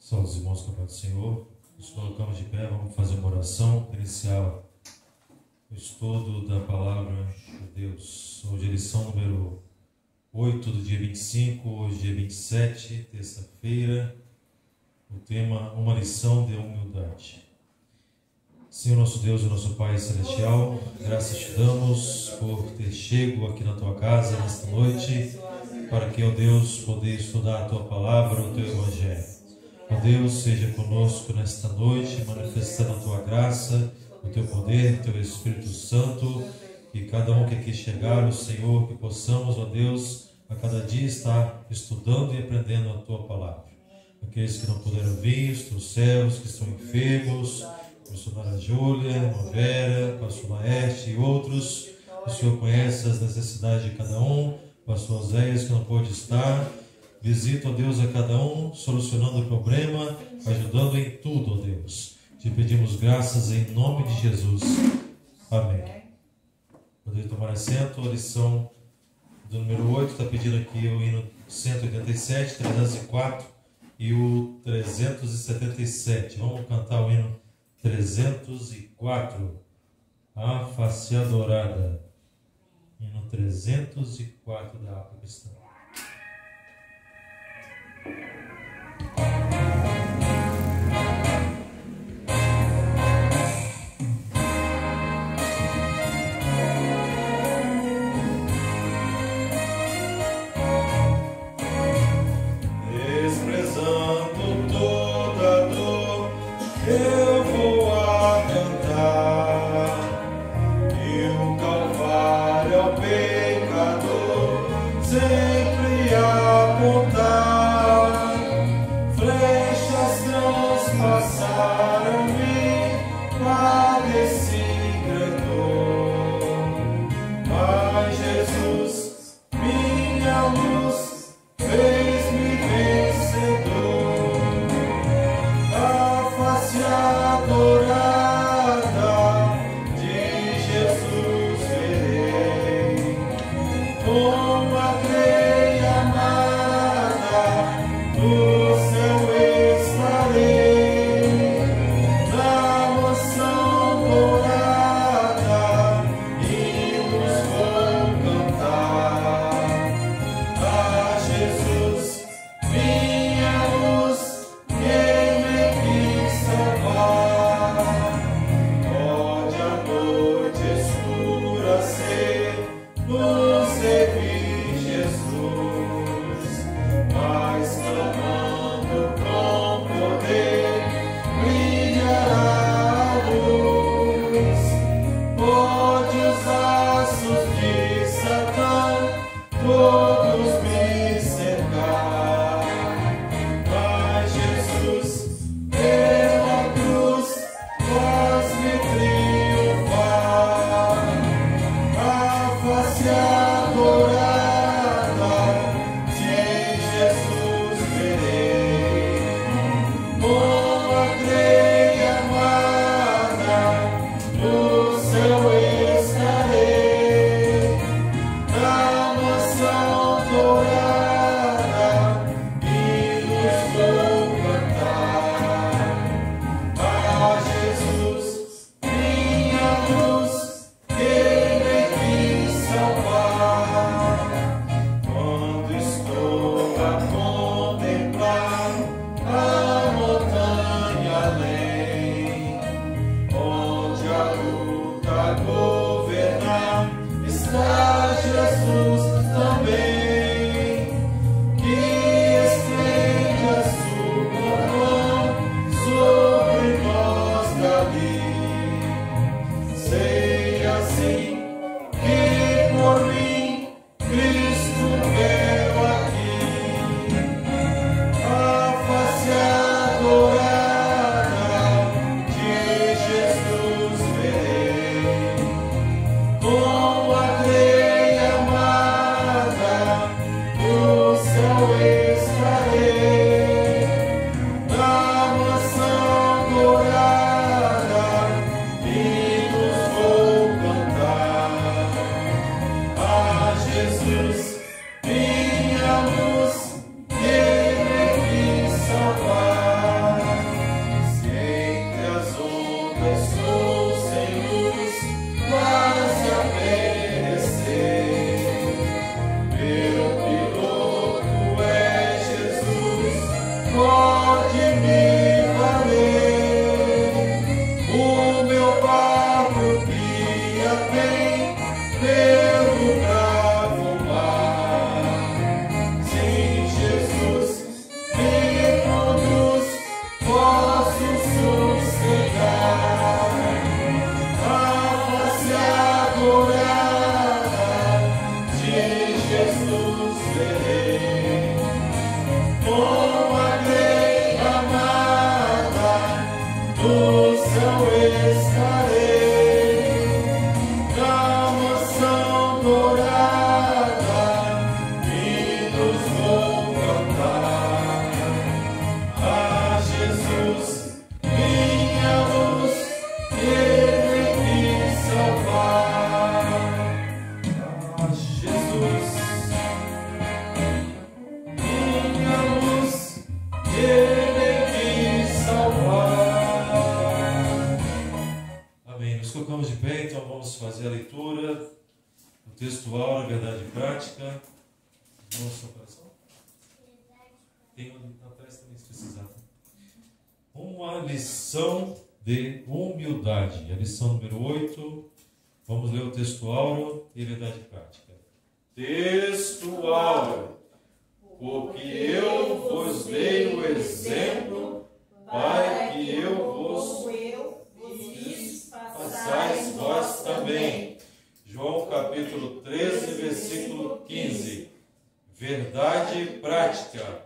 Saúde os irmãos, com a paz do Senhor. Nos colocamos de pé, vamos fazer uma oração inicial. O estudo da palavra de Deus. Hoje é lição número 8 do dia 25, hoje dia 27, terça-feira. O tema, uma lição de humildade. Senhor nosso Deus e nosso Pai Celestial, graças te damos por ter chego aqui na tua casa nesta noite, para que, ó Deus, poder estudar a tua palavra, o teu evangelho. Ó Deus, seja conosco nesta noite, manifestando a tua graça, o teu poder, o teu Espírito Santo, que cada um que aqui chegar, o Senhor, que possamos, ó Deus, a cada dia estar estudando e aprendendo a tua palavra. Aqueles que não puderam vir, os céus que estão enfermos, a missionária Júlia, a Vera, pastor Laerte e outros, o Senhor conhece as necessidades de cada um, pastor Oséias que não pôde estar. Visita, ó Deus, a cada um, solucionando o problema, ajudando em tudo, ó Deus. Te pedimos graças em nome de Jesus. Amém. Poder tomar assento, a lição do número 8, está pedindo aqui o hino 187, 304 e o 377. Vamos cantar o hino 304, a face adorada. Hino 304 da harpa cristã. Nós Uma lição de humildade. A lição número 8. Vamos ler o texto áureo e verdade prática. Texto áureo. Porque eu vos dei o exemplo para que eu vos façais vós também. João capítulo 13, versículo 15. Verdade prática.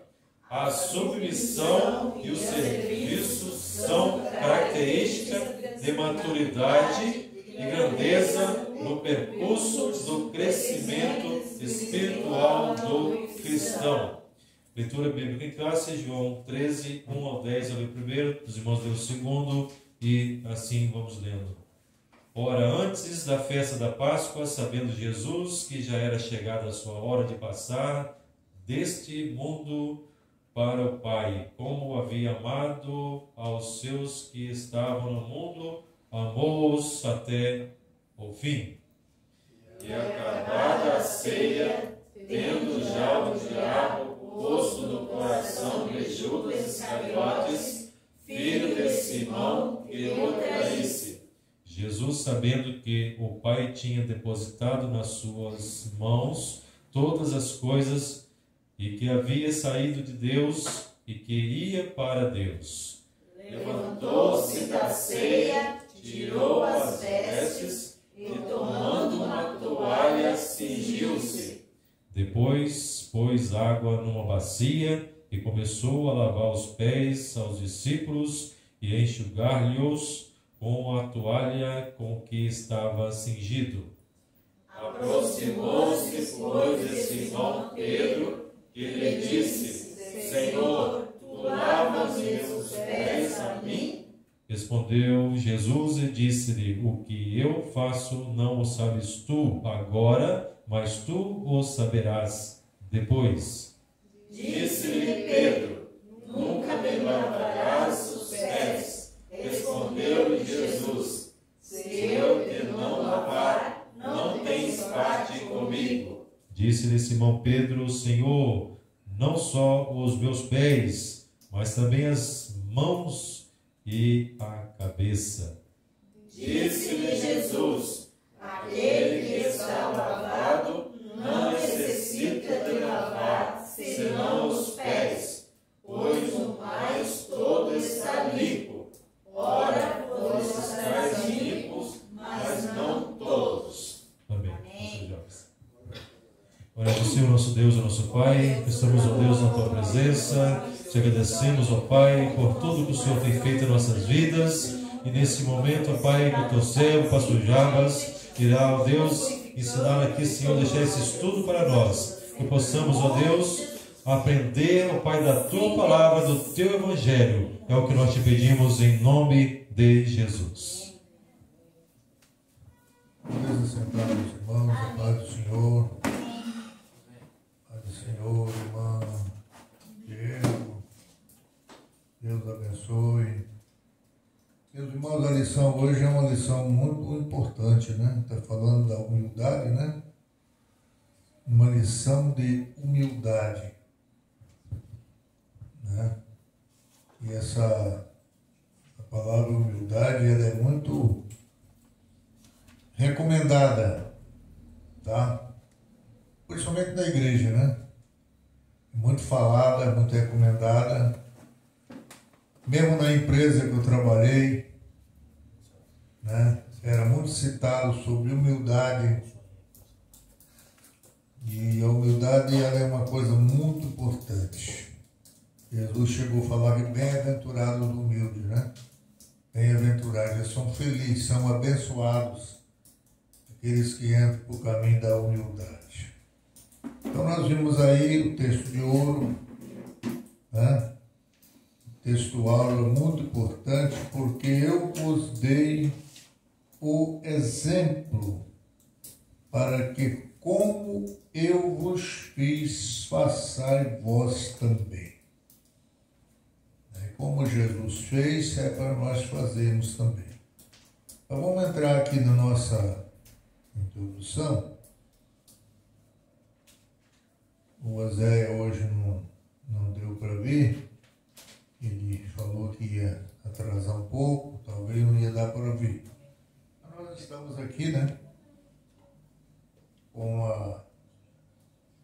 A submissão e o serviço são características de maturidade e grandeza no percurso do crescimento espiritual do cristão. Leitura bíblica em classe, João 13, 1 ao 10, eu li o primeiro, os irmãos leram o segundo, e assim vamos lendo. Ora, antes da festa da Páscoa, sabendo Jesus que já era chegada a sua hora de passar deste mundo para o Pai, como havia amado aos seus que estavam no mundo, amou-os até o fim. E acabada a ceia, tendo já o diabo posto no coração de Judas Iscariotes, filho de Simão, que o traísse. Jesus, sabendo que o Pai tinha depositado nas suas mãos todas as coisas, e que havia saído de Deus e que ia para Deus, levantou-se da ceia, tirou as vestes e, tomando uma toalha, cingiu-se. Depois pôs água numa bacia e começou a lavar os pés aos discípulos e a enxugar-lhes com a toalha com que estava cingido. Aproximou-se, pois, de Simão Pedro, e lhe disse: Senhor, tu lavas meus pés a mim? Respondeu Jesus e disse-lhe: O que eu faço não o sabes tu agora, mas tu o saberás depois. Disse-lhe Pedro: Nunca me lavarás os pés. Respondeu-lhe Jesus: Se eu te não lavar, não tens parte comigo. Disse-lhe Simão Pedro: Senhor, não só os meus pés, mas também as mãos e a cabeça. Disse-lhe Jesus: Aquele que está lavado não necessita de lavar, senão os pés, pois o mais todo está limpo. Ora, vós estáis limpos, mas não todos. Amém. Oremos ao Senhor, nosso Deus e nosso Pai, estamos, ó Deus, na Tua presença, te agradecemos, ó Pai, por tudo que o Senhor tem feito em nossas vidas, e nesse momento, ó Pai, no Teu céu, o pastor Jabas irá, ó Deus, ensinar aqui, Senhor, deixar esse estudo para nós, que possamos, ó Deus, aprender, ó Pai, da Tua palavra, do Teu Evangelho, é o que nós te pedimos em nome de Jesus. Podemos sentar, meus irmãos, a paz do Senhor. Paz do Senhor, irmã Diego. Deus abençoe. Meus irmãos, a lição hoje é uma lição muito importante, né? Está falando da humildade, né? Uma lição de humildade, né? E a palavra humildade, ela é muito recomendada, tá? Principalmente na igreja, né? Muito falada, muito recomendada. Mesmo na empresa que eu trabalhei, né? Era muito citado sobre humildade. E a humildade, ela é uma coisa muito importante. Jesus chegou a falar que bem-aventurados os humildes, né? Bem-aventurados, eles são felizes, são abençoados, aqueles que entram por caminho da humildade. Então nós vimos aí o texto de ouro, né? O texto áureo é muito importante, porque eu vos dei o exemplo para que, como eu vos fiz, façais vós também. Como Jesus fez, é para nós fazermos também. Então vamos entrar aqui na nossa introdução. O Zé hoje não deu para vir. Ele falou que ia atrasar um pouco, talvez não ia dar para vir. Mas nós estamos aqui, né? Com a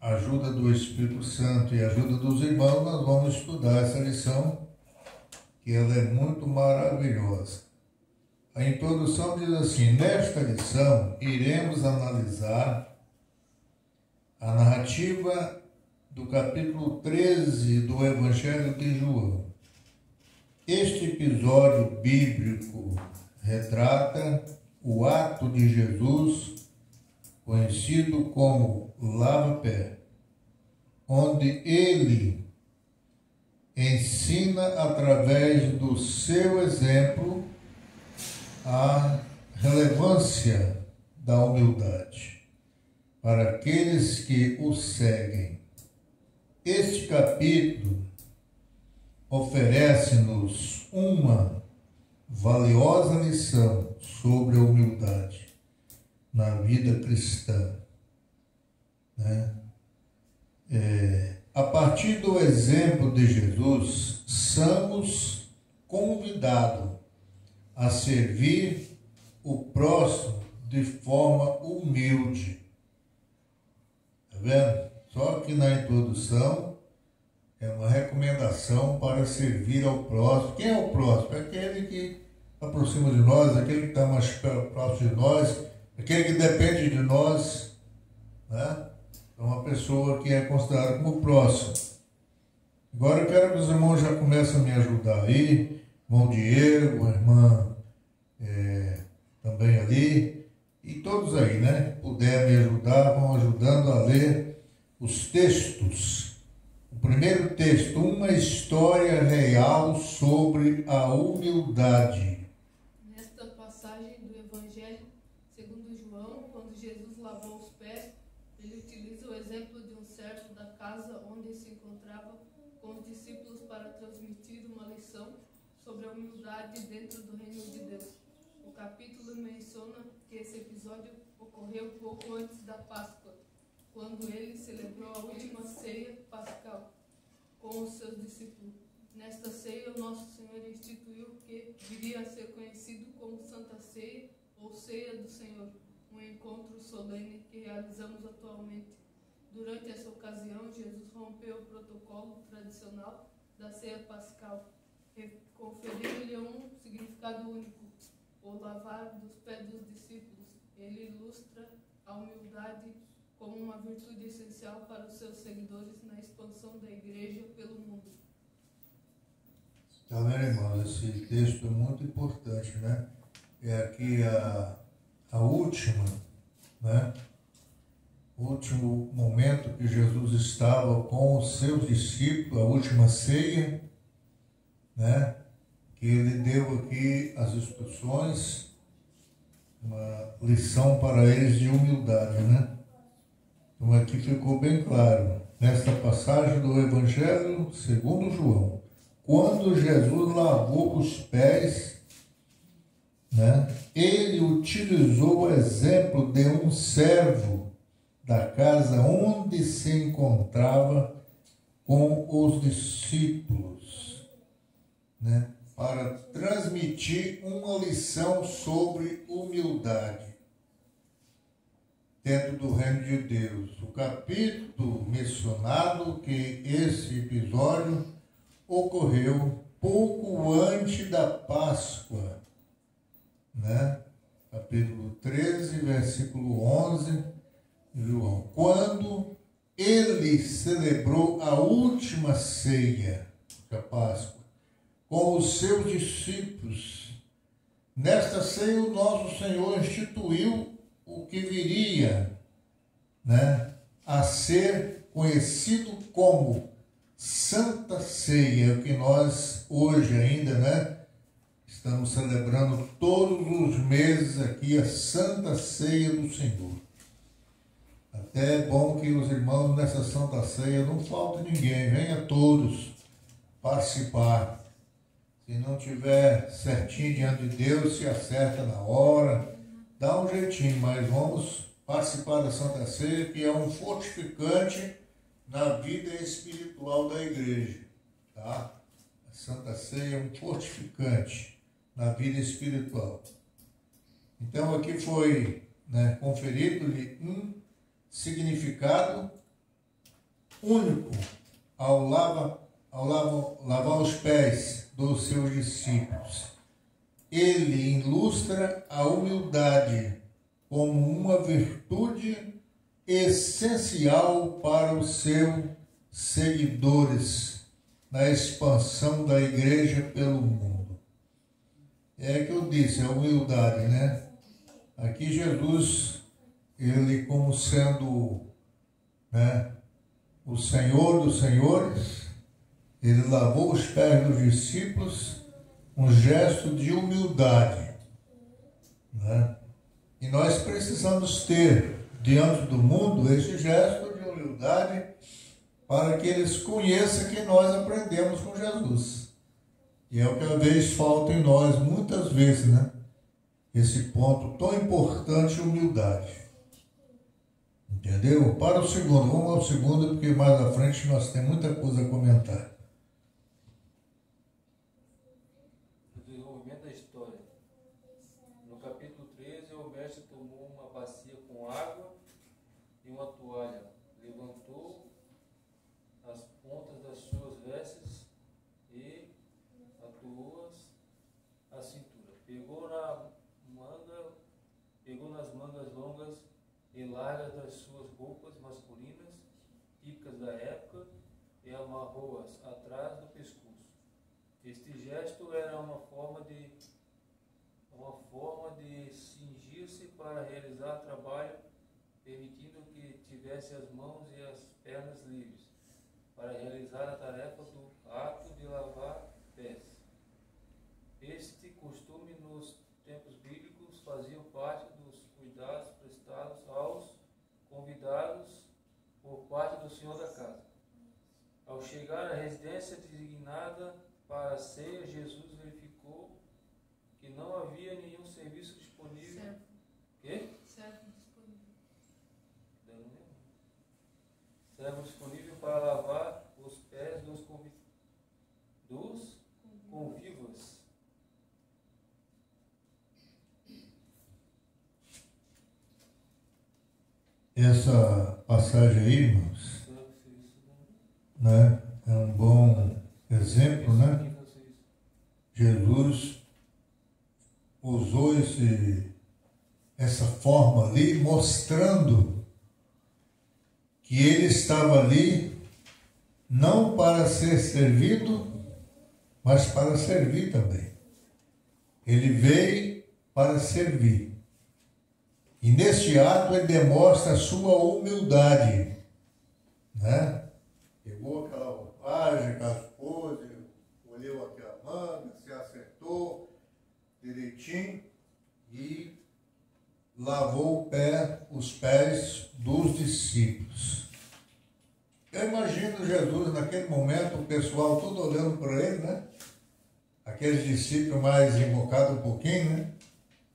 ajuda do Espírito Santo e a ajuda dos irmãos, nós vamos estudar essa lição, que ela é muito maravilhosa. A introdução diz assim: nesta lição iremos analisar a narrativa do capítulo 13 do Evangelho de João. Este episódio bíblico retrata o ato de Jesus, conhecido como lava-pé, onde ele ensina através do seu exemplo a relevância da humildade para aqueles que o seguem. Este capítulo oferece-nos uma valiosa lição sobre a humildade na vida cristã, né? A partir do exemplo de Jesus, somos convidados a servir o próximo de forma humilde. Está vendo? Só que na introdução é uma recomendação para servir ao próximo. Quem é o próximo? É aquele que aproxima de nós, aquele que está mais próximo de nós, aquele que depende de nós, né? É uma pessoa que é considerada como próximo. Agora eu quero que os irmãos já comecem a me ajudar aí. Irmão Diego, a irmã também ali. E todos aí, né? Puder me ajudar, vão ajudando a ler os textos. O primeiro texto, uma história real sobre a humildade. Nesta passagem do Evangelho segundo João, quando Jesus lavou os pés, ele utiliza o exemplo de um servo da casa onde se encontrava com os discípulos para transmitir uma lição sobre a humildade dentro do reino de Deus. O capítulo menciona que esse episódio ocorreu pouco antes da Páscoa, quando ele celebrou a última ceia pascal com os seus discípulos. Nesta ceia, o nosso Senhor instituiu que viria a ser conhecido como Santa Ceia ou Ceia do Senhor, um encontro solene que realizamos atualmente. Durante essa ocasião, Jesus rompeu o protocolo tradicional da ceia pascal, conferindo-lhe um significado único, o lavar dos pés dos discípulos. Ele ilustra a humildade como uma virtude essencial para os seus seguidores na expansão da igreja pelo mundo. Tá vendo, irmãos? Esse texto é muito importante, né? É aqui a última, né? O último momento que Jesus estava com os seus discípulos, a última ceia, né? Que ele deu aqui as instruções, uma lição para eles de humildade, né? Então aqui ficou bem claro, nesta passagem do Evangelho segundo João, quando Jesus lavou os pés né? Ele utilizou o exemplo de um servo da casa onde se encontrava com os discípulos, né? Para transmitir uma lição sobre humildade dentro do reino de Deus. O capítulo mencionado que esse episódio ocorreu pouco antes da Páscoa, né? Capítulo 13, versículo 11, João, quando ele celebrou a última ceia da Páscoa com os seus discípulos. Nesta ceia o nosso Senhor instituiu o que viria, né, a ser conhecido como Santa Ceia, que nós hoje ainda, né, estamos celebrando todos os meses aqui a Santa Ceia do Senhor. Até é bom que os irmãos nessa Santa Ceia não falte ninguém, venha todos participar. Se não tiver certinho diante de Deus, se acerta na hora, dá um jeitinho, mas vamos participar da Santa Ceia, que é um fortificante na vida espiritual da igreja, tá? A Santa Ceia é um fortificante na vida espiritual. Então aqui foi, né, conferido-lhe um significado único ao lavar os pés dos seus discípulos. Ele ilustra a humildade como uma virtude essencial para os seus seguidores na expansão da igreja pelo mundo. É que eu disse, a humildade, né? Aqui Jesus, ele como sendo, né, o Senhor dos senhores, ele lavou os pés dos discípulos, um gesto de humildade, né? E nós precisamos ter diante do mundo esse gesto de humildade para que eles conheçam que nós aprendemos com Jesus. E é o que às vezes falta em nós, muitas vezes, né? Esse ponto tão importante, humildade. Entendeu? Para o segundo, vamos ao segundo, porque mais à frente nós temos muita coisa a comentar. O desenvolvimento da história. No capítulo 13, o mestre tomou uma bacia com água e uma toalha. Levantou as pontas das suas vestes e atuou-as à cintura. Pegou nas mangas longas e largas das suas roupas masculinas, típicas da época, e amarrou-as atrás do pescoço. Este gesto era uma forma de cingir-se para realizar trabalho, permitindo que tivesse as mãos e as pernas livres, para realizar a tarefa do ato de lavar pés. Este costume nos tempos bíblicos fazia parte dos cuidados prestados aos convidados por parte do Senhor da casa. Ao chegar à residência designada para a ceia, Jesus verificou que não havia nenhum serviço disponível. Servo. Quê? Servo disponível. Servo disponível para lavar os pés dos convivas. Essa passagem aí, irmãos, né, é um bom exemplo, né? Jesus usou essa forma ali, mostrando que ele estava ali não para ser servido, mas para servir também. Ele veio para servir. E neste ato ele demonstra a sua humildade, né? Pegou aquela roupagem, aquelas poses, olhou aquela manga, se acertou direitinho e lavou os pés dos discípulos. Eu imagino Jesus naquele momento, o pessoal todo olhando para ele, né? Aqueles discípulos mais invocados um pouquinho, né?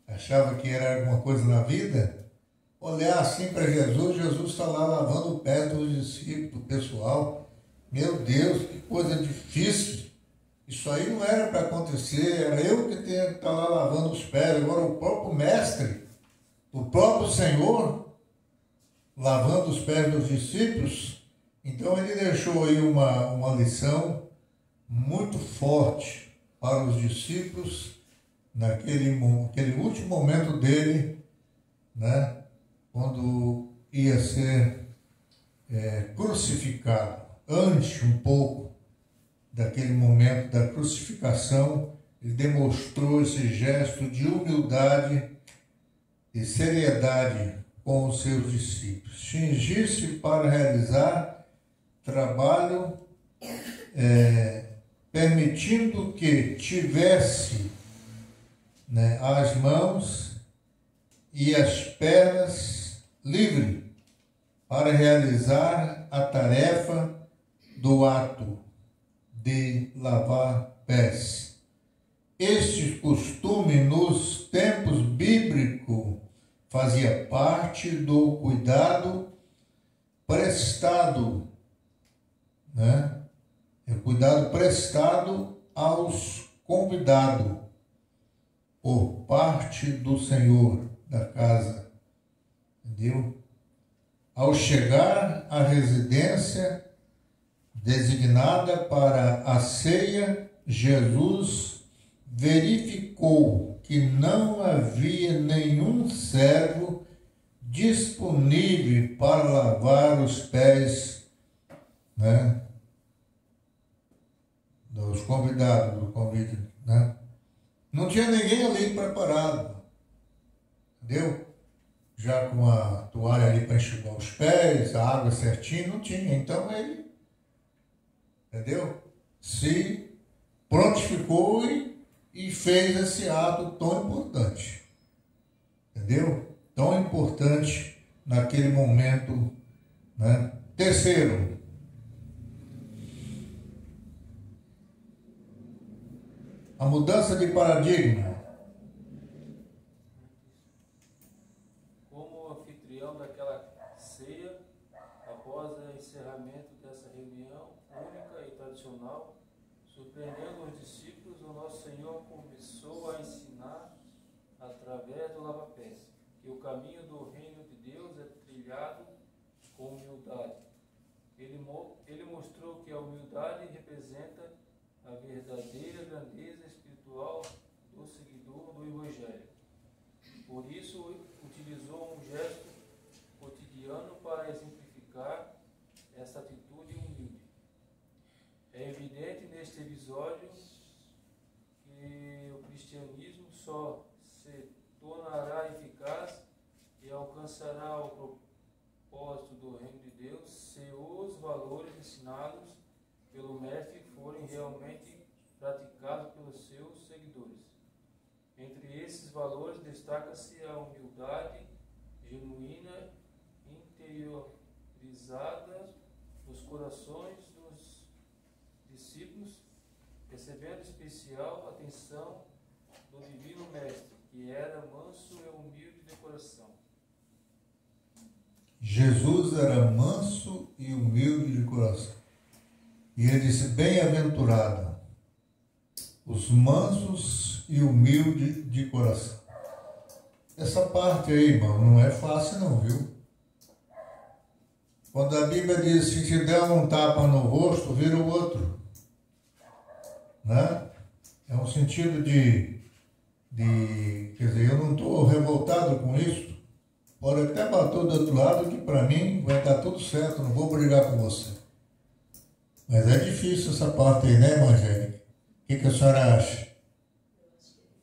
achava que era alguma coisa na vida, olhar assim para Jesus, Jesus está lá lavando o pé dos discípulos, do pessoal. Meu Deus, que coisa difícil. Isso aí não era para acontecer, era eu que tinha que estar lá lavando os pés. Agora o próprio mestre, o próprio Senhor, lavando os pés dos discípulos. Então ele deixou aí uma lição muito forte para os discípulos naquele último momento dele, né, quando ia ser crucificado. Antes um pouco daquele momento da crucificação, ele demonstrou esse gesto de humildade e seriedade com os seus discípulos. Fingir-se para realizar trabalho, permitindo que tivesse, né, as mãos e as pernas livres para realizar a tarefa do ato de lavar pés. Este costume nos tempos bíblicos fazia parte do cuidado prestado, né? O cuidado prestado aos convidados por parte do Senhor da casa, entendeu? Ao chegar à residência designada para a ceia, Jesus verificou que não havia nenhum servo disponível para lavar os pés, né, dos convidados do convite, né? Não tinha ninguém ali preparado, entendeu? Já com a toalha ali para enxugar os pés, a água certinha, não tinha. Então ele, entendeu? Se prontificou e fez esse ato tão importante, entendeu? Tão importante naquele momento, né? Terceiro, a mudança de paradigma. Como anfitrião daquela ceia, após o encerramento dessa reunião única e tradicional, surpreendendo os discípulos, o nosso Senhor começou a ensinar, através do lava-pés, que o caminho do reino de Deus é trilhado com humildade. Ele mostrou que a humildade representa a verdadeira grandeza espiritual do seguidor do Evangelho. Por isso, utilizou um gesto cotidiano para exemplificar essa atitude humilde. É evidente neste episódio que o cristianismo só se tornará eficaz e alcançará o propósito do reino de Deus se os valores ensinados pelo Mestre forem realmente praticados pelos seus seguidores. Entre esses valores destaca-se a humildade genuína, interiorizada nos corações dos discípulos, recebendo especial atenção do Divino Mestre, que era manso e humilde de coração. Jesus era manso e humilde de coração. E ele disse, bem-aventurado os mansos e humildes de coração. Essa parte aí, irmão, não é fácil não, viu? Quando a Bíblia diz que se der um tapa no rosto, vira o outro, né? É um sentido quer dizer, eu não estou revoltado com isso. Pode até bater do outro lado, que para mim vai dar tudo certo, não vou brigar com você. Mas é difícil essa parte aí, né, irmã Angélica? O que a senhora acha?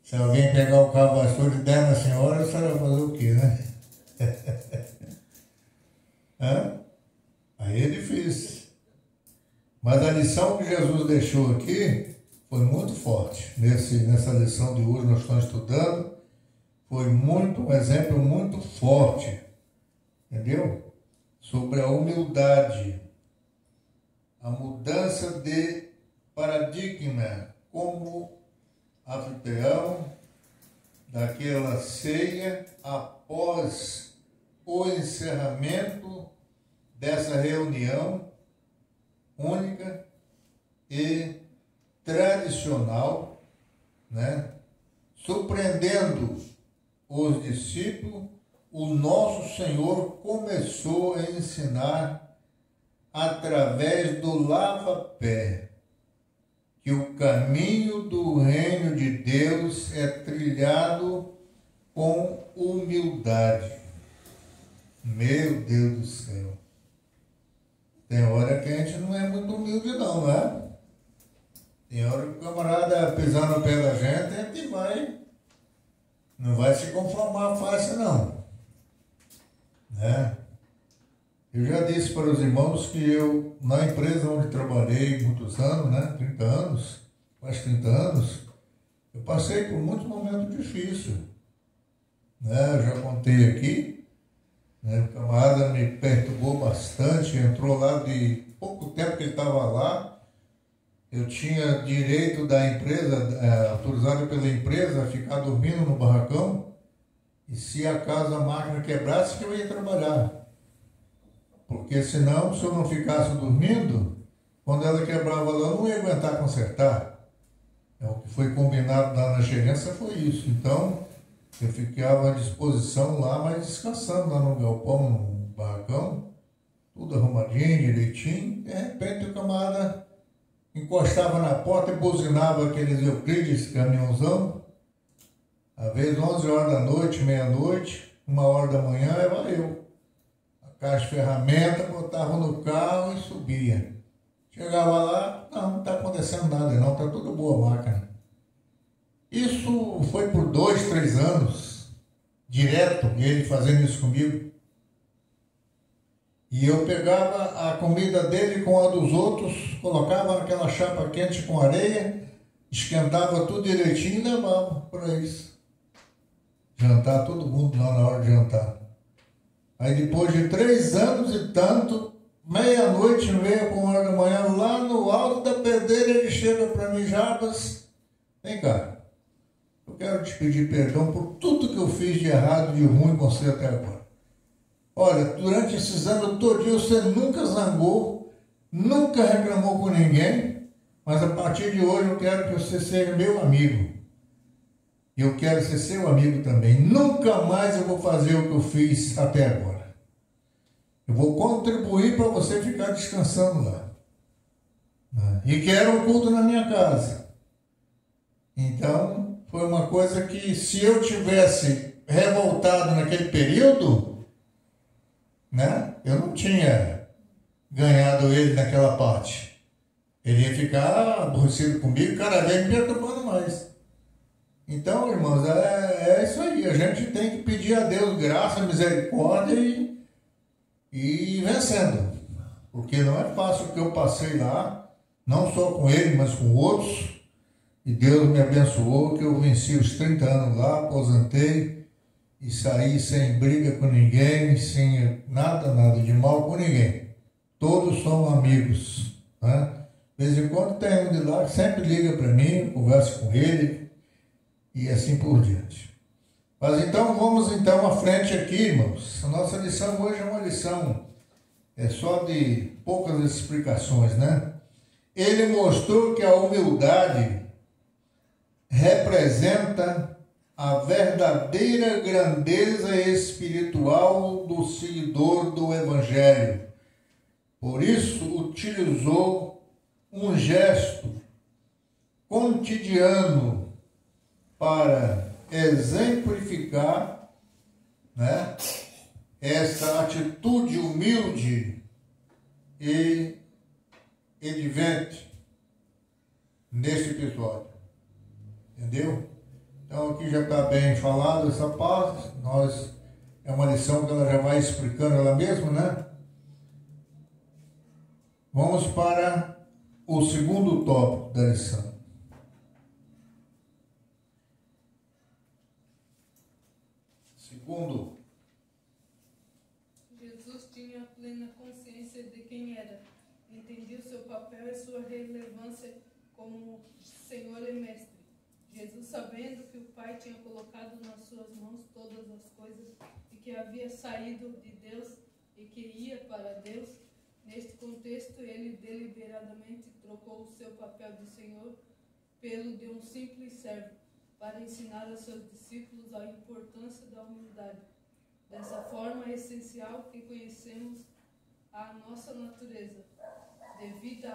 Se alguém pegar o cabo vassoura e der na senhora, a senhora vai fazer o quê, né? Hã? Aí é difícil. Mas a lição que Jesus deixou aqui foi muito forte. Nessa lição de hoje nós estamos estudando, foi um exemplo muito forte, entendeu? Sobre a humildade, a mudança de paradigma como anfitrião daquela ceia após o encerramento dessa reunião única e tradicional, né? Surpreendendo os discípulos, o nosso Senhor começou a ensinar através do lava-pé que o caminho do reino de Deus é trilhado com humildade. Meu Deus do céu. Tem hora que a gente não é muito humilde não, né? Tem hora que o camarada pisando no pé da gente, a gente não vai se conformar fácil não. Né? Eu já disse para os irmãos que eu, na empresa onde trabalhei muitos anos, né? 30 anos, quase 30 anos, eu passei por muitos momentos difíceis. Né? Eu já contei aqui, né? O camarada me perturbou bastante, entrou lá de pouco tempo que ele estava lá. Eu tinha direito da empresa, autorizado pela empresa, a ficar dormindo no barracão. E se acaso a máquina quebrasse, que eu ia trabalhar. Porque senão, se eu não ficasse dormindo, quando ela quebrava lá, eu não ia aguentar consertar. O que foi combinado lá na gerência foi isso. Então, eu ficava à disposição lá, mas descansando lá no galpão, no barracão, tudo arrumadinho, direitinho. De repente, o camarada encostava na porta e buzinava aqueles Euclides, caminhãozão. Às vezes 11 horas da noite, meia-noite, 1h da manhã, era eu. A caixa de ferramenta, botava no carro e subia. Chegava lá, não está acontecendo nada não, está tudo boa a máquina. Isso foi por 2, 3 anos, direto, ele fazendo isso comigo. E eu pegava a comida dele com a dos outros, colocava naquela chapa quente com areia, esquentava tudo direitinho e levava para isso. Jantar, todo mundo lá na hora de jantar. Aí depois de 3 anos e tanto, meia-noite, meia com 1h da manhã, lá no alto da pedreira, ele chega para mim, Jarbas, vem cá, eu quero te pedir perdão por tudo que eu fiz de errado e de ruim com você até agora. Olha, durante esses anos todinho você nunca zangou, nunca reclamou com ninguém, mas a partir de hoje eu quero que você seja meu amigo. E eu quero ser seu amigo também. Nunca mais eu vou fazer o que eu fiz até agora. Eu vou contribuir para você ficar descansando lá. E quero um culto na minha casa. Então, foi uma coisa que se eu tivesse revoltado naquele período, né, eu não tinha ganhado ele naquela parte. Ele ia ficar aborrecido comigo, cada vez me perturbando mais. Então, irmãos, é isso aí. A gente tem que pedir a Deus graça, misericórdia e ir vencendo. Porque não é fácil o que eu passei lá, não só com ele, mas com outros. E Deus me abençoou que eu venci os 30 anos lá, aposentei e saí sem briga com ninguém, sem nada de mal com ninguém. Todos são amigos. Né? De vez em quando tem um de lá que sempre liga para mim, eu converso com ele. E assim por diante. Mas então, vamos então à frente aqui, irmãos. A nossa lição hoje é uma lição só de poucas explicações, né? Ele mostrou que a humildade representa a verdadeira grandeza espiritual do seguidor do Evangelho. Por isso, utilizou um gesto cotidiano para exemplificar, né, essa atitude humilde e edivente nesse episódio. Entendeu? Então aqui já está bem falado essa parte. É uma lição que ela já vai explicando ela mesma, né? Vamos para o segundo tópico da lição. Segundo, Jesus tinha plena consciência de quem era, entendia o seu papel e sua relevância como Senhor e Mestre. Jesus, sabendo que o Pai tinha colocado nas suas mãos todas as coisas e que havia saído de Deus e que ia para Deus, neste contexto ele deliberadamente trocou o seu papel de Senhor pelo de um simples servo, para ensinar a seus discípulos a importância da humildade. Dessa forma é essencial que conhecemos a nossa natureza. Devido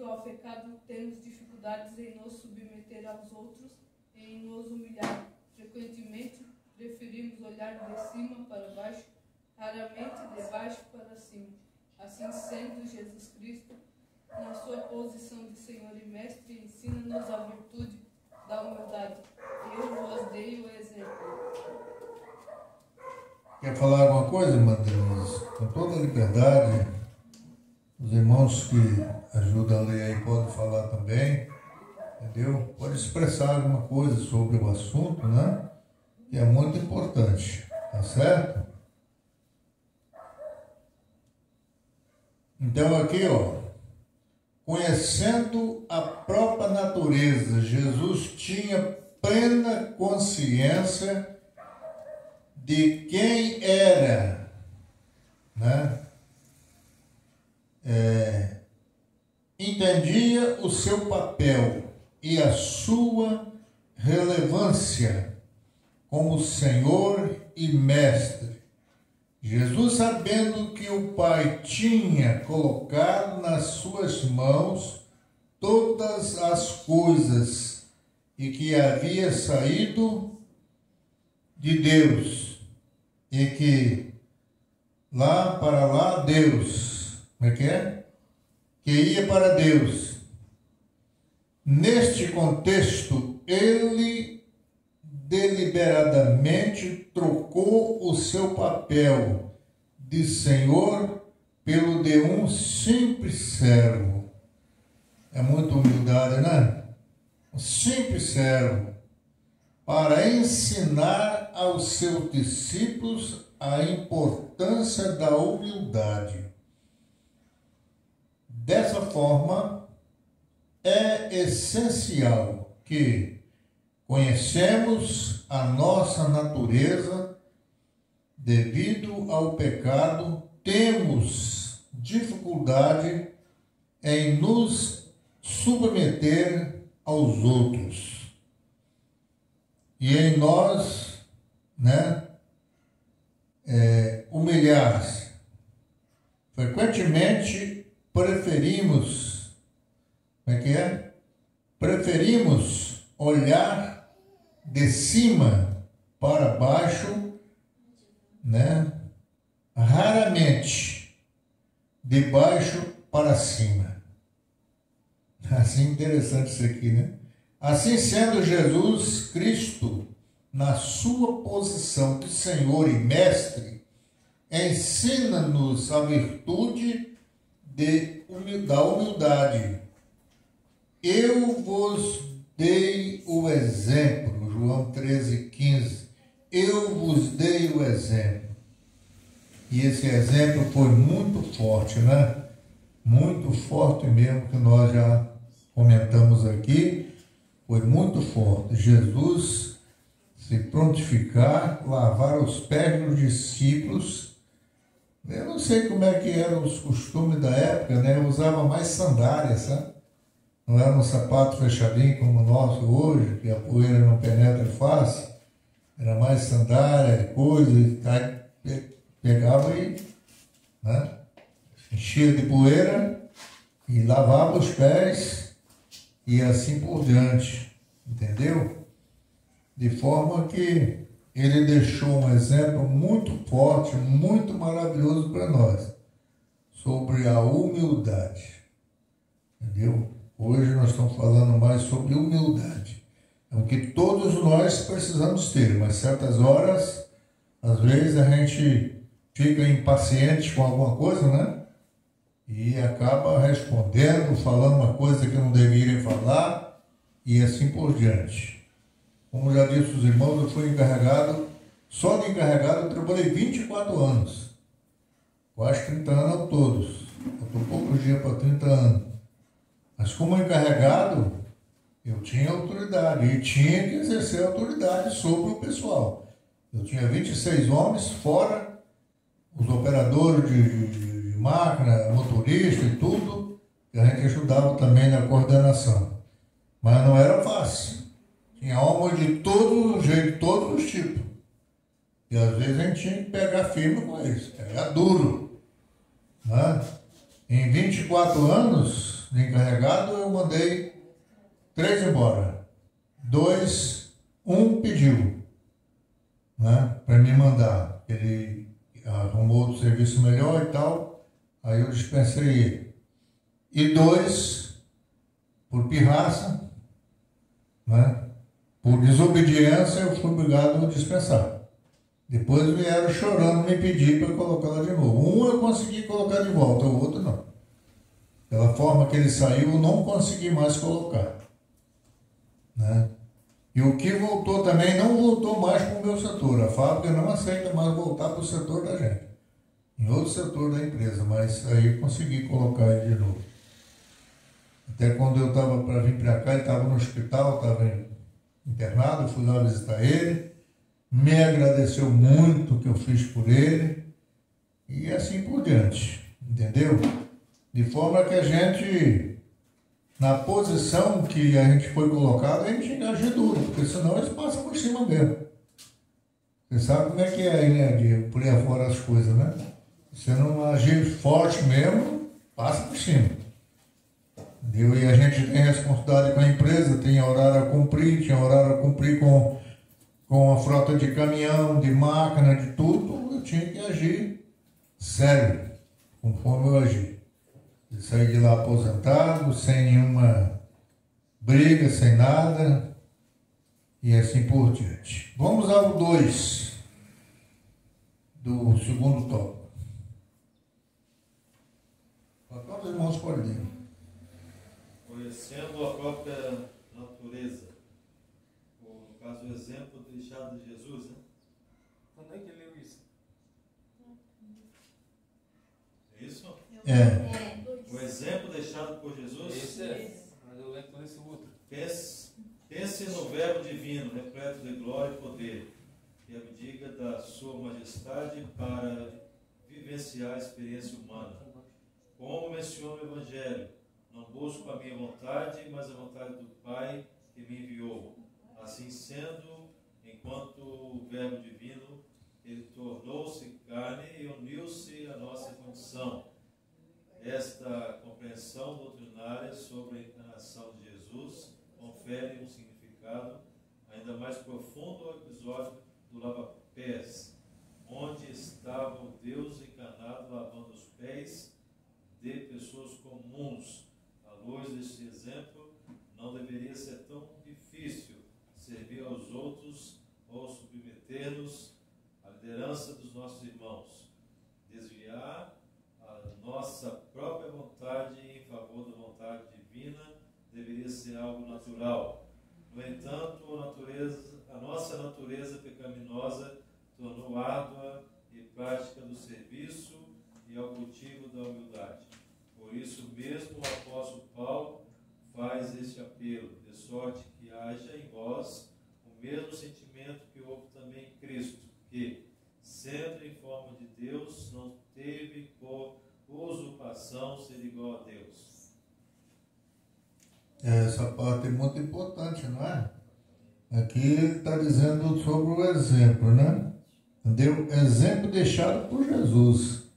ao pecado, temos dificuldades em nos submeter aos outros e em nos humilhar. Frequentemente, preferimos olhar de cima para baixo, raramente de baixo para cima. Assim sendo, Jesus Cristo, na sua posição de Senhor e Mestre, ensina-nos a virtude da humildade. Eu vos dei o exemplo. Quer falar alguma coisa, irmã Denise? Com toda a liberdade, os irmãos que ajudam a ler aí podem falar também, entendeu? Pode expressar alguma coisa sobre o assunto, né? Que é muito importante, tá certo? Então aqui, ó, conhecendo a própria natureza, Jesus tinha plena consciência de quem era, né? Entendia o seu papel e a sua relevância como Senhor e Mestre. Jesus, sabendo que o Pai tinha colocado nas suas mãos todas as coisas e que havia saído de Deus, e que lá para lá Deus, como é que é? Que ia para Deus. Neste contexto, ele deliberadamente trocou o seu papel de Senhor pelo de um simples servo. É muita humildade, né? Um simples servo, para ensinar aos seus discípulos a importância da humildade. Dessa forma, é essencial que conhecemos a nossa natureza. Devido ao pecado, temos dificuldade em nos submeter aos outros. E em nós, né, humilhar-se. Frequentemente preferimos, como é que é? Preferimos olhar de cima para baixo, né? Raramente de baixo para cima. Assim, interessante isso aqui, né? Assim sendo, Jesus Cristo, na sua posição de Senhor e Mestre, ensina-nos a virtude da humildade. Eu vos dei o exemplo, João 13,15. Eu vos dei o exemplo. E esse exemplo foi muito forte, né? Muito forte mesmo, que nós já comentamos aqui. Foi muito forte. Jesus se prontificar, lavar os pés dos discípulos. Eu não sei como é que eram os costumes da época, né? Eu usava mais sandálias, sabe? Não era um sapato fechadinho como o nosso hoje, que a poeira não penetra fácil. Era mais sandália, coisa, pegava e, né, enchia de poeira e lavava os pés e assim por diante, entendeu? De forma que ele deixou um exemplo muito forte, muito maravilhoso para nós, sobre a humildade, entendeu? Hoje nós estamos falando mais sobre humildade. É o que todos nós precisamos ter, mas certas horas, às vezes a gente fica impaciente com alguma coisa, né? E acaba respondendo, falando uma coisa que não deveria falar, e assim por diante. Como já disse os irmãos, eu fui encarregado, só de encarregado eu trabalhei 24 anos. Quase 30 anos a todos. Faltam poucos dias para 30 anos. Mas como encarregado, Eu tinha autoridade e tinha que exercer autoridade sobre o pessoal. Eu tinha 26 homens, fora os operadores de máquina, motorista e tudo, que a gente ajudava também na coordenação. Mas não era fácil. Tinha homens de todos os jeitos, todos os tipos. E às vezes a gente tinha que pegar firme com eles, pegar duro. Né? Em 24 anos de encarregado, eu mandei 3 embora. 1 pediu, né, para me mandar. Ele arrumou outro serviço melhor e tal, aí eu dispensei ele. E 2, por pirraça, né, por desobediência, eu fui obrigado a dispensar. Depois vieram chorando me pedir para colocar lá de novo. Um eu consegui colocar de volta, o outro não. Pela forma que ele saiu, eu não consegui mais colocar. Né? E o que voltou também não voltou mais para o meu setor. A fábrica não aceita mais voltar para o setor da gente. Em outro setor da empresa, mas aí eu consegui colocar ele de novo. Até quando eu estava para vir para cá, ele estava no hospital, estava internado, fui lá visitar ele. Me agradeceu muito o que eu fiz por ele. E assim por diante. Entendeu? De forma que a gente, na posição que a gente foi colocado, a gente age duro, porque senão eles passam por cima mesmo. Você sabe como é que é aí, né? De por aí fora as coisas, né? Se não agir forte mesmo, passa por cima. Entendeu? E a gente tem responsabilidade com a empresa, tem horário a cumprir, tinha horário a cumprir com a frota de caminhão, de máquina, de tudo. Eu tinha que agir sério, conforme eu agi. Eu saí de lá aposentado, sem nenhuma briga, sem nada, e assim por diante. Vamos ao 2 do segundo tópico. Quantos irmãos podem ler? Conhecendo a própria natureza. Ou, no caso, o exemplo deixado de Jesus, né? Quando é que leu isso? É isso? É. O exemplo deixado por Jesus. Esse é. Mas eu lembro desse outro. Pense no verbo divino, repleto de glória e poder, que abdica da sua majestade para vivenciar a experiência humana. Como menciona o Evangelho, não busco a minha vontade, mas a vontade do Pai que me enviou. Assim sendo, enquanto o verbo divino, ele tornou-se carne e uniu-se à nossa condição. Esta compreensão doutrinária sobre a encarnação de Jesus confere um significado ainda mais profundo ao episódio do lava-pés, onde estava o Deus encarnado lavando os pés de pessoas comuns. À luz deste exemplo, não deveria ser tão difícil servir aos outros ou submeter-nos à liderança dos nossos irmãos. Desviar a nossa própria vontade em favor da vontade divina deveria ser algo natural. No entanto, a nossa natureza pecaminosa tornou árdua e prática do serviço e ao cultivo da humildade. Por isso mesmo o apóstolo Paulo faz este apelo, de sorte que haja em vós o mesmo sentimento que houve também em Cristo, que, sendo em forma de Deus, não teve por usurpação ser igual a Deus. Essa parte é muito importante, não é? Aqui ele está dizendo sobre o exemplo, né? Entendeu? Exemplo deixado por Jesus.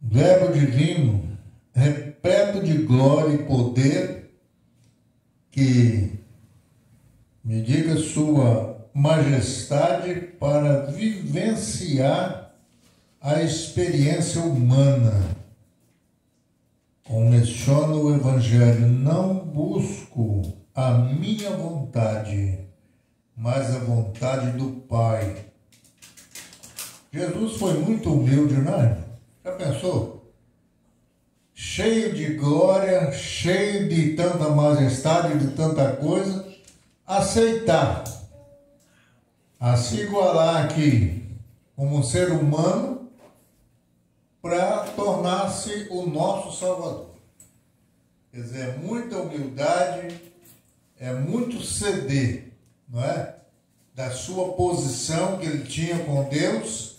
Verbo divino, repleto de glória e poder, que me diga sua majestade para vivenciar a experiência humana. Como menciona o Evangelho, não busco a minha vontade, mas a vontade do Pai. Jesus foi muito humilde, não é? Já pensou? Cheio de glória, cheio de tanta majestade, de tanta coisa, aceitar a se igualar aqui como um ser humano para tornar-se o nosso Salvador. Quer dizer, muita humildade, é muito ceder, não é? Da sua posição que ele tinha com Deus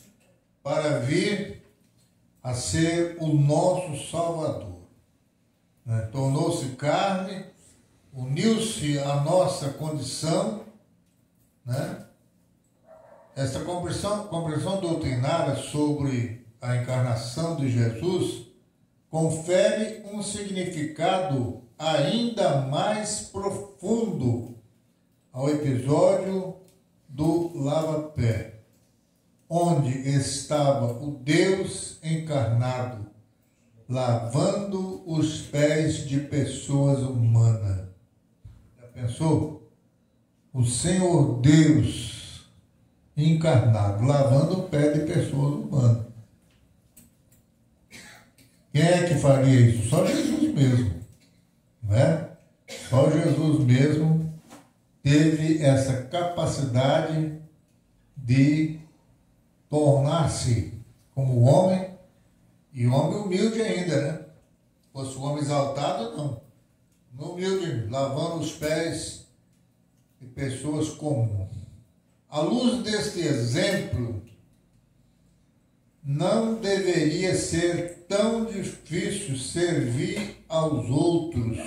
para vir a ser o nosso Salvador. Né? Tornou-se carne, uniu-se à nossa condição, né? Essa compreensão doutrinária sobre a encarnação de Jesus confere um significado ainda mais profundo ao episódio do lava-pé, onde estava o Deus encarnado, lavando os pés de pessoas humanas. Já pensou? O Senhor Deus encarnado, lavando o pé de pessoas humanas. Quem é que faria isso? Só Jesus mesmo, não é? Só Jesus mesmo teve essa capacidade de tornar-se como homem, e homem humilde ainda, né? Fosse um homem exaltado, não. No humilde, lavando os pés de pessoas comuns. À luz deste exemplo, não deveria ser tão difícil servir aos outros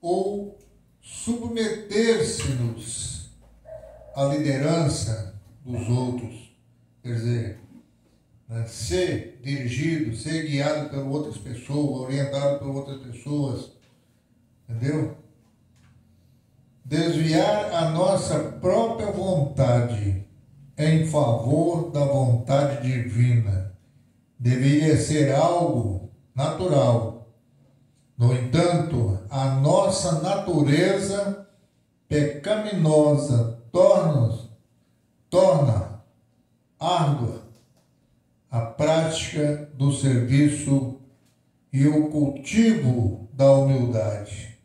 ou submeter-se-nos à liderança dos outros. Quer dizer, né, ser dirigido, ser guiado por outras pessoas, orientado por outras pessoas, entendeu? Desviar a nossa própria vontade em favor da vontade divina deveria ser algo natural. No entanto, a nossa natureza pecaminosa torna árdua a prática do serviço e o cultivo da humildade.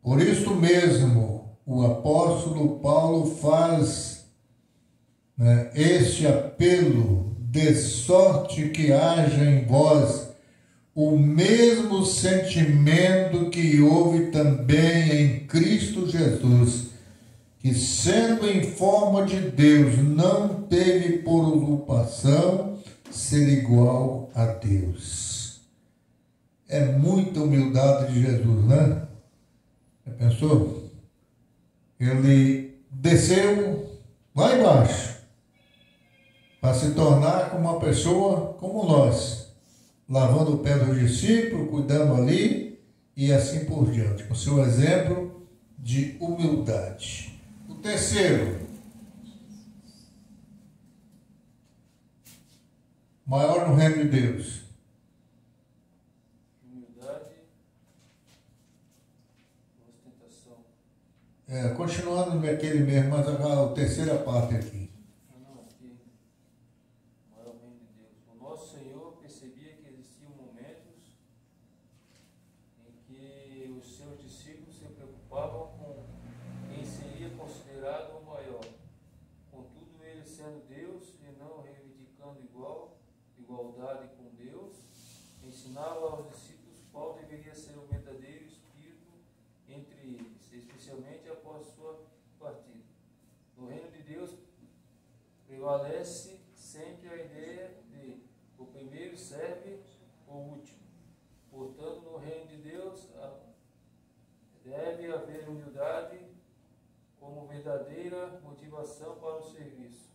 Por isso mesmo, o apóstolo Paulo faz, né, este apelo, de sorte que haja em vós o mesmo sentimento que houve também em Cristo Jesus, que sendo em forma de Deus, não teve por usurpação ser igual a Deus. É muita humildade de Jesus, né? Já pensou? Ele desceu lá embaixo para se tornar como uma pessoa como nós, lavando o pé dos discípulos, cuidando ali e assim por diante, com seu exemplo de humildade. O terceiro, maior no reino de Deus. Continuando naquele mesmo, mas a terceira parte aqui. Aqui, maior reino de Deus. O nosso Senhor percebia que existiam momentos em que os seus discípulos se preocupavam com quem seria considerado o maior. Contudo, ele sendo Deus e não reivindicando igualdade com Deus, ensinava aos discípulos qual deveria ser o verdadeiro espírito entre eles, especialmente após sua partida. No reino de Deus prevalece sempre a ideia de o primeiro serve o último. Portanto, no reino de Deus deve haver humildade como verdadeira motivação para o serviço,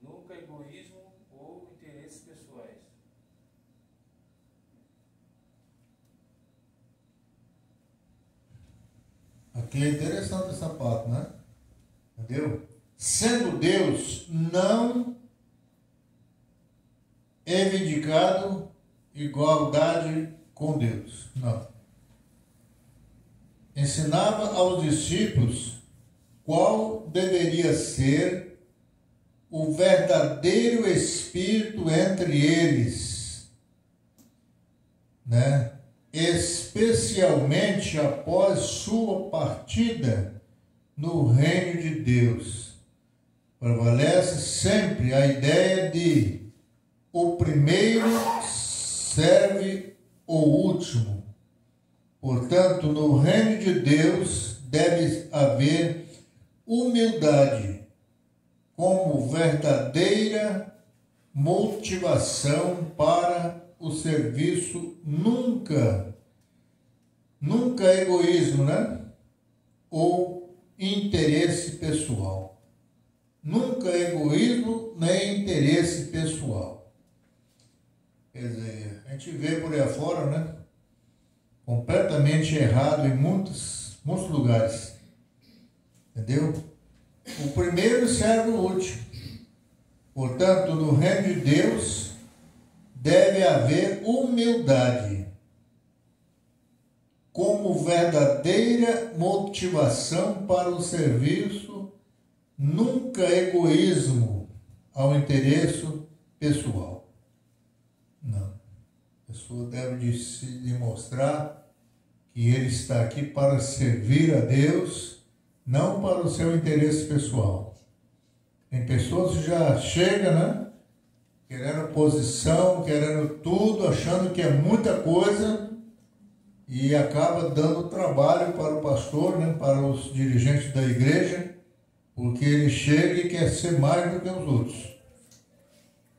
nunca egoísmo ou interesses pessoais. Aqui é interessante essa parte, né? Entendeu? Sendo Deus, não reivindicado igualdade com Deus. Não. Ensinava aos discípulos qual deveria ser o verdadeiro espírito entre eles, né? Especialmente após sua partida no reino de Deus. Prevalece sempre a ideia de o primeiro serve o último. Portanto, no reino de Deus deve haver humildade como verdadeira motivação para o serviço, nunca egoísmo, né? Ou interesse pessoal. Nunca egoísmo nem interesse pessoal. Quer dizer, a gente vê por aí afora, né? Completamente errado em muitos lugares. Entendeu? O primeiro serve o último. Portanto, no reino de Deus deve haver humildade como verdadeira motivação para o serviço, nunca egoísmo ao interesse pessoal. Não. A pessoa deve se demonstrar que ele está aqui para servir a Deus, não para o seu interesse pessoal. Tem pessoas que já chegam, né? Querendo posição, querendo tudo, achando que é muita coisa e acaba dando trabalho para o pastor, né? Para os dirigentes da igreja, porque ele chega e quer ser mais do que os outros.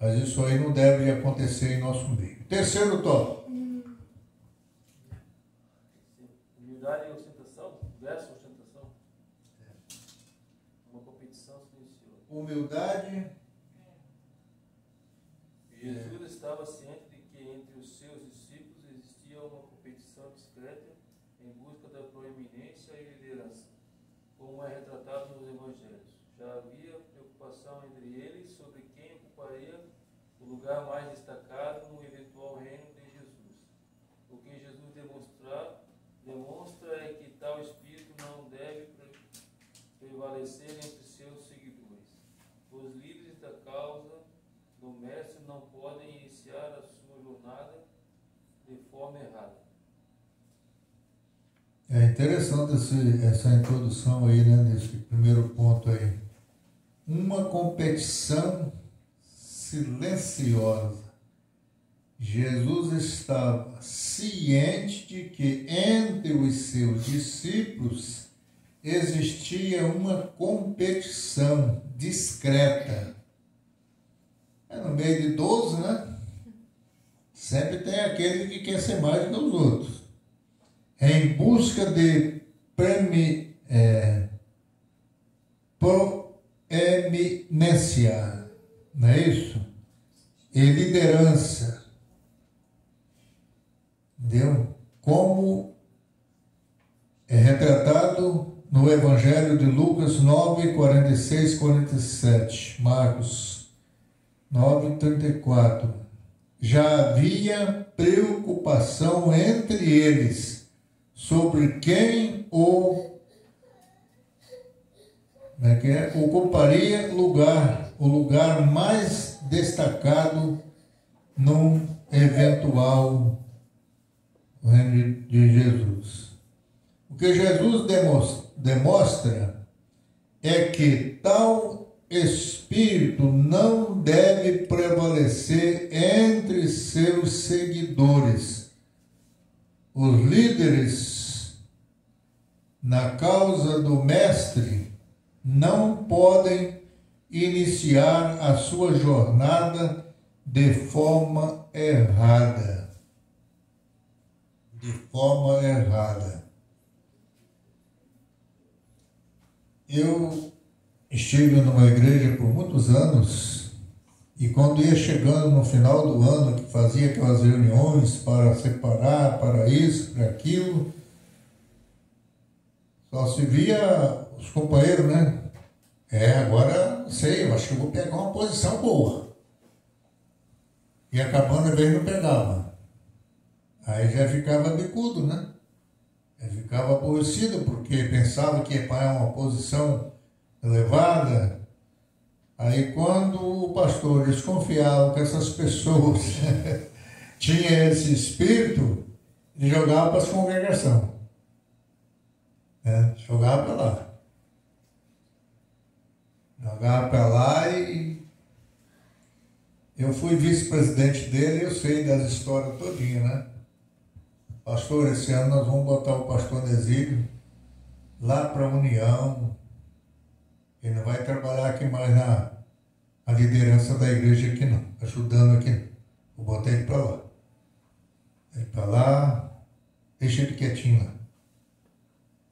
Mas isso aí não deve acontecer em nosso meio. Terceiro tópico. Humildade e ostentação, versus ostentação. Uma competição silenciosa. Humildade. Jesus estava ciente de que entre os seus discípulos existia uma competição discreta em busca da proeminência e liderança, como é retratado nos evangelhos. Já havia preocupação entre eles sobre quem ocuparia o lugar mais destacado no eventual reino de Jesus. O que Jesus demonstra é que tal espírito não deve prevalecer entre seus seguidores. Os líderes da causa do mestre não podem iniciar a sua jornada de forma errada. É interessante essa introdução aí, né, nesse primeiro ponto aí. Uma competição silenciosa. Jesus estava ciente de que entre os seus discípulos existia uma competição discreta. É no meio de 12, né? Sempre tem aquele que quer ser mais do que os outros. Em busca de proeminência, não é isso? E liderança. Entendeu? Como é retratado no Evangelho de Lucas 9, 46, 47, Marcos 9, 34. Já havia preocupação entre eles sobre quem ocuparia o lugar mais destacado num eventual reino de Jesus. O que Jesus demonstra é que tal espírito não deve prevalecer entre seus seguidores. Os líderes na causa do mestre não podem iniciar a sua jornada de forma errada. De forma errada. Eu estive numa igreja por muitos anos e quando ia chegando no final do ano, que fazia aquelas reuniões para separar, para isso, para aquilo, só se via os companheiros, né? Agora, não sei, eu acho que eu vou pegar uma posição boa. E acabando, a vez não pegava. Aí já ficava bicudo, né? Já ficava aborrecido, porque pensava que ia para uma posição elevada. Aí quando o pastor desconfiava que essas pessoas tinham esse espírito, ele jogava para as congregações. Jogava para lá. Jogava para lá e eu fui vice-presidente dele e eu sei das histórias todinhas, né? Pastor, esse ano nós vamos botar o pastor no exílio. lá para a União. Ele não vai trabalhar aqui mais na liderança da igreja aqui não, ajudando aqui não. Vou botar ele para lá. Ele para lá, deixa ele quietinho lá.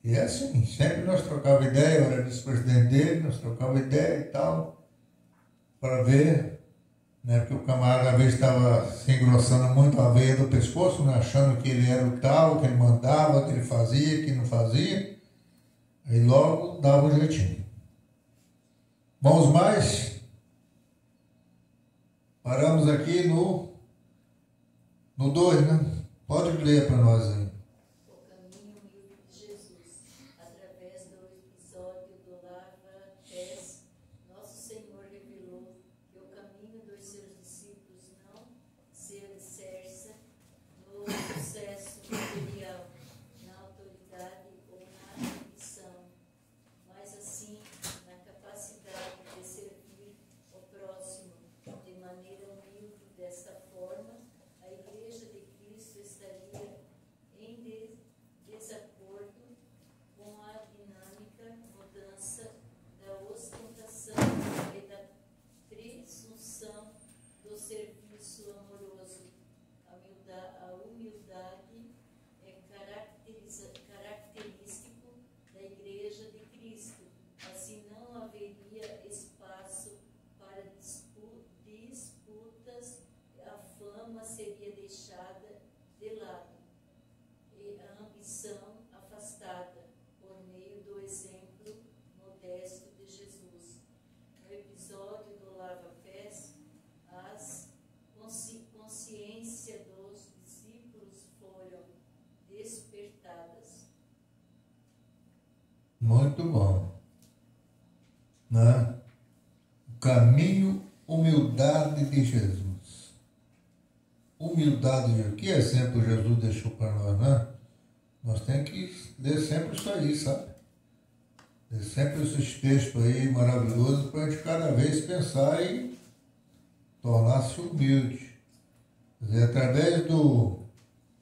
E é assim, sempre nós trocava ideia, eu era vice-presidente dele, nós trocava ideia e tal, para ver, né, porque o camarada às vezes estava se engrossando muito a veia do pescoço, né, achando que ele era o tal, que ele mandava, que ele fazia, que não fazia, aí logo dava um jeitinho. Vamos mais? Paramos aqui no 2, né? Pode ler para nós aí. O caminho humilde de Jesus. Através do episódio do lava-pés, nosso Senhor revelou que o caminho dos seus discípulos não se alicerça no sucesso material, na autoridade ou na ambição, mas assim na capacidade de servir o próximo de maneira humilde. Desta forma, a Igreja de Cristo estaria em desacordo com a dinâmica mudança da ostentação e da presunção do serviço amoroso. A humildade é característico da Igreja de Cristo. Assim, não haveria espaço para disputas, a fama seria deixada de lado e a ambição afastada por meio do exemplo modesto de Jesus. No episódio do lava-pés, as consciência dos discípulos foram despertadas. Muito bom. Né? O caminho, humildade de Jesus. Humildade, que exemplo Jesus deixou para nós, né? Nós temos que ler sempre isso aí, sabe? Ler sempre esses textos aí maravilhosos para a gente cada vez pensar e tornar-se humilde. Quer dizer, através do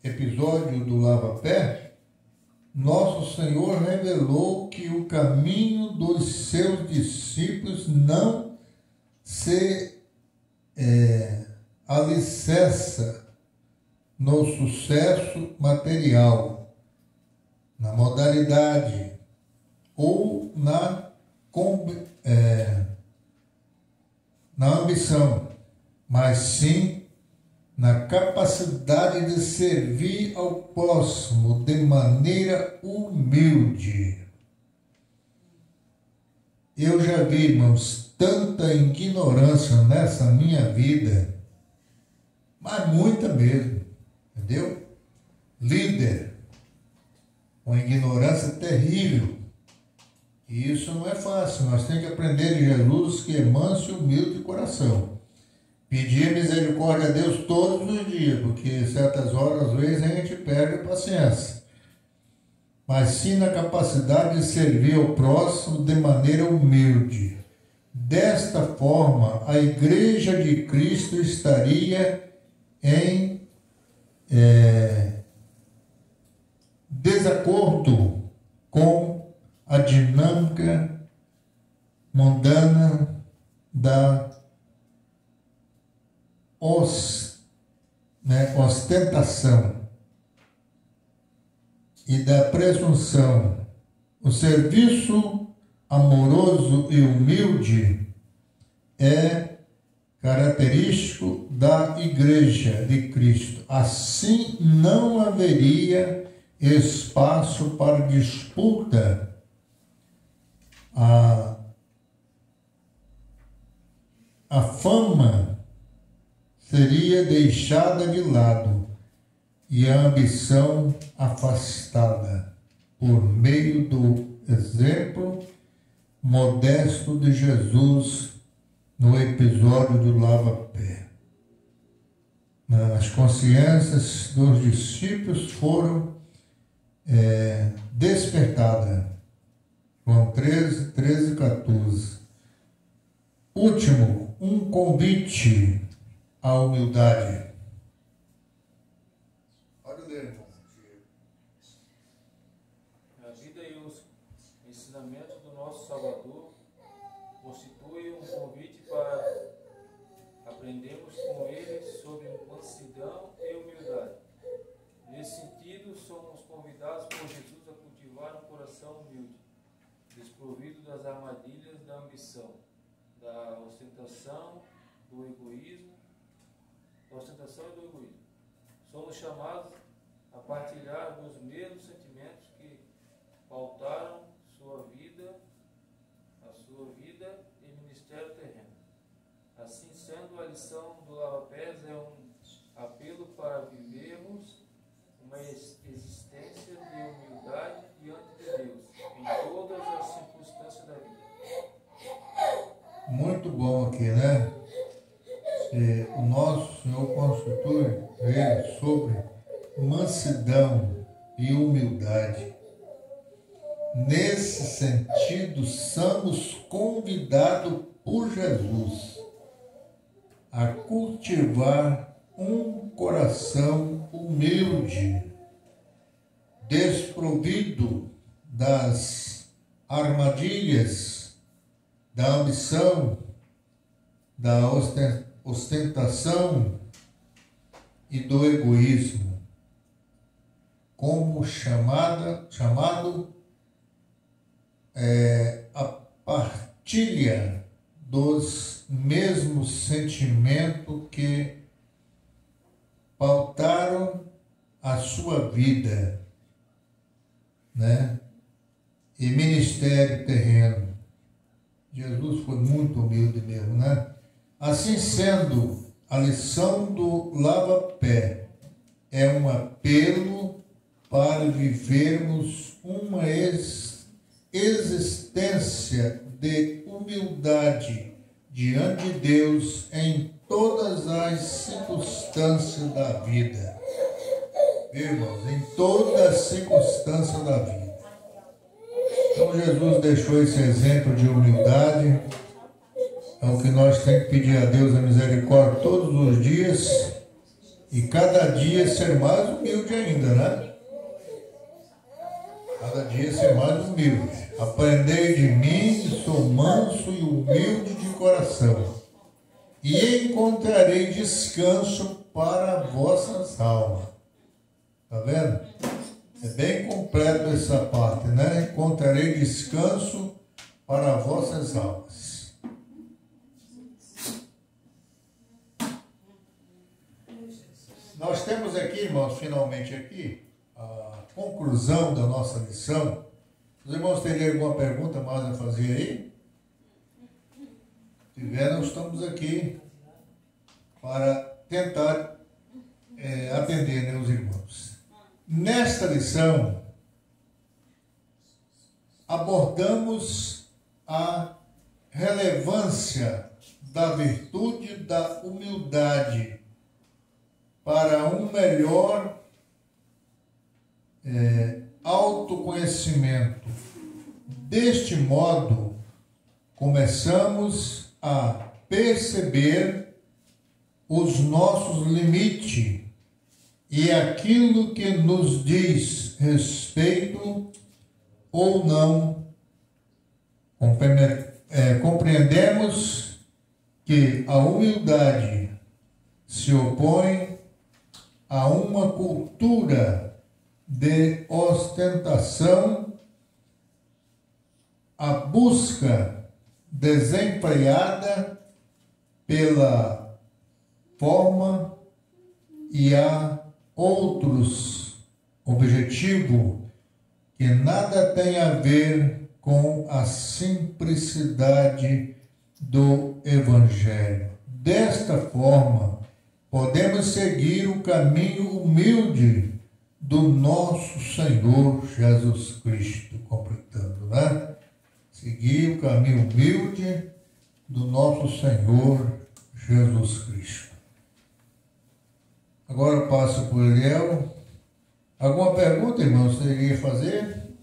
episódio do lava-pé, nosso Senhor revelou que o caminho dos seus discípulos não se alicerça no sucesso material, na modalidade ou na ambição, mas sim na capacidade de servir ao próximo de maneira humilde. Eu já vi, irmãos, tanta ignorância nessa minha vida, mas muita mesmo, entendeu? Líder, uma ignorância terrível. E isso não é fácil, nós temos que aprender de Jesus, que é manso e humilde de coração. Pedir misericórdia a Deus todos os dias, porque certas horas, às vezes, a gente perde a paciência. Mas sim na capacidade de servir ao próximo de maneira humilde. Desta forma, a Igreja de Cristo estaria em desacordo com a dinâmica mundana da ostentação e da presunção. O serviço amoroso e humilde é característico da Igreja de Cristo. Assim, não haveria espaço para disputa. A fama seria deixada de lado e a ambição afastada por meio do exemplo modesto de Jesus no episódio do lava-pé. As consciências dos discípulos foram despertadas. João 13, 13 e 14. Último, um convite à humildade. Pode ler, irmão. A vida e os constitui um convite para aprendermos com ele sobre mansidão e humildade. Nesse sentido, somos convidados por Jesus a cultivar um coração humilde, desprovido das armadilhas da ambição, da ostentação, do egoísmo, Somos chamados a partilhar dos mesmos sentimentos que pautaram a sua vida e ministério terreno. Assim sendo, a lição do lava-pés é um apelo para vivermos uma existência de humildade diante de Deus, em todas as circunstâncias da vida. Muito bom aqui, né? O nosso Senhor constitui ele sobre mansidão e humildade. Nesse sentido, somos convidados por Jesus a cultivar um coração humilde, desprovido das armadilhas da ambição, da ostentação e do egoísmo, como chamado a partilha dos mesmos sentimentos que pautaram a sua vida, né? E ministério terreno. Jesus foi muito humilde mesmo, né? Assim sendo, a lição do lava-pé é um apelo para vivermos uma existência de humildade diante de Deus em todas as circunstâncias da vida. Irmãos, em todas as circunstâncias da vida. Então Jesus deixou esse exemplo de humildade. É o que nós temos que pedir a Deus a misericórdia todos os dias e cada dia ser mais humilde ainda, né? Cada dia ser mais humilde. Aprendei de mim, que sou manso e humilde de coração, e encontrarei descanso para vossas almas. Tá vendo? É bem completo essa parte, né? Encontrarei descanso para vossas almas. Nós temos aqui, irmãos, finalmente aqui, a conclusão da nossa lição. Os irmãos teriam alguma pergunta mais a fazer aí? Se tiver, nós estamos aqui para tentar atender, né, os irmãos. Nesta lição, abordamos a relevância da virtude da humildade para um melhor autoconhecimento. Deste modo, começamos a perceber os nossos limites e aquilo que nos diz respeito ou não. Compreendemos que a humildade se opõe a uma cultura de ostentação, a busca desenfreada pela forma e a outros objetivos que nada tem a ver com a simplicidade do Evangelho. Desta forma, podemos seguir o caminho humilde do nosso Senhor Jesus Cristo, completando, né? Seguir o caminho humilde do nosso Senhor Jesus Cristo. Agora eu passo para o Eliel. Alguma pergunta, irmãos, você iria fazer?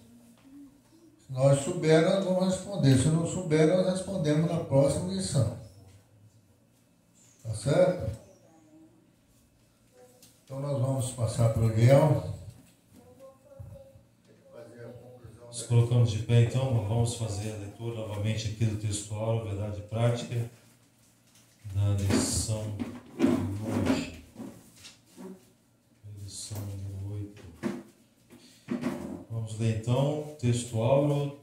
Se nós soubermos, nós vamos responder. Se não souber, nós respondemos na próxima lição. Tá certo? Então nós vamos passar para o Eliel. Nos colocamos de pé, então, vamos fazer a leitura novamente aqui do textual, verdade prática, da lição de hoje. Lição número 8. Vamos ler então, textual,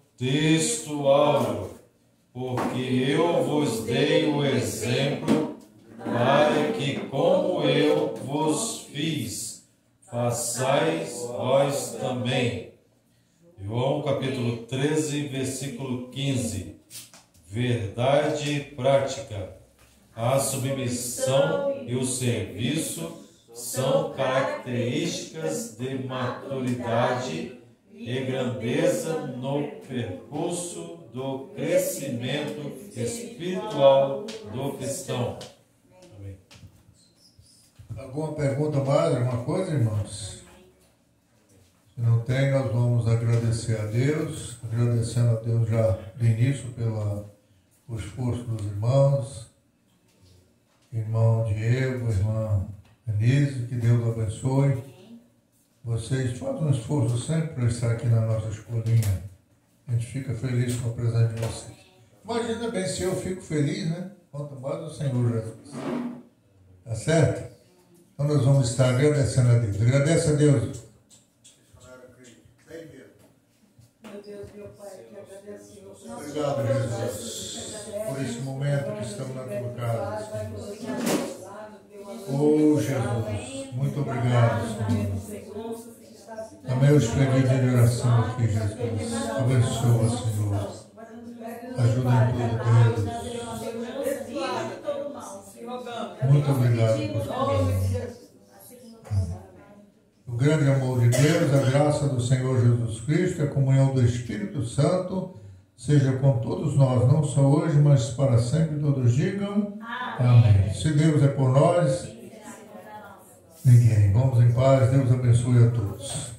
porque eu vos dei o exemplo para que, como eu vos fiz, façais vós também. João capítulo 13, versículo 15. Verdade prática. A submissão e o serviço são características de maturidade e grandeza no percurso do crescimento espiritual do cristão. Amém. Alguma pergunta mais, alguma coisa, irmãos? Se não tem, nós vamos agradecer a Deus, agradecendo a Deus já de início pelo esforço dos irmãos, irmão Diego, irmã Denise, que Deus abençoe. Vocês fazem um esforço sempre para estar aqui na nossa escolinha. A gente fica feliz com a presença de vocês. Imagina bem, se eu fico feliz, né? Quanto mais o Senhor Jesus. Tá certo? Então nós vamos estar agradecendo a Deus. Agradece a Deus. Meu Deus, meu Pai, que agradeço. Obrigado, Jesus, por esse momento que estamos na tua casa. Oh, Jesus, muito obrigado, Senhor. Também os pedidos de oração aqui, Jesus. Abençoa, Senhor. Ajuda em tudo, Deus. Muito obrigado por tudo. O grande amor de Deus, a graça do Senhor Jesus Cristo, a comunhão do Espírito Santo, seja com todos nós, não só hoje, mas para sempre. Todos digam amém. Se Deus é por nós, ninguém. Vamos em paz. Deus abençoe a todos.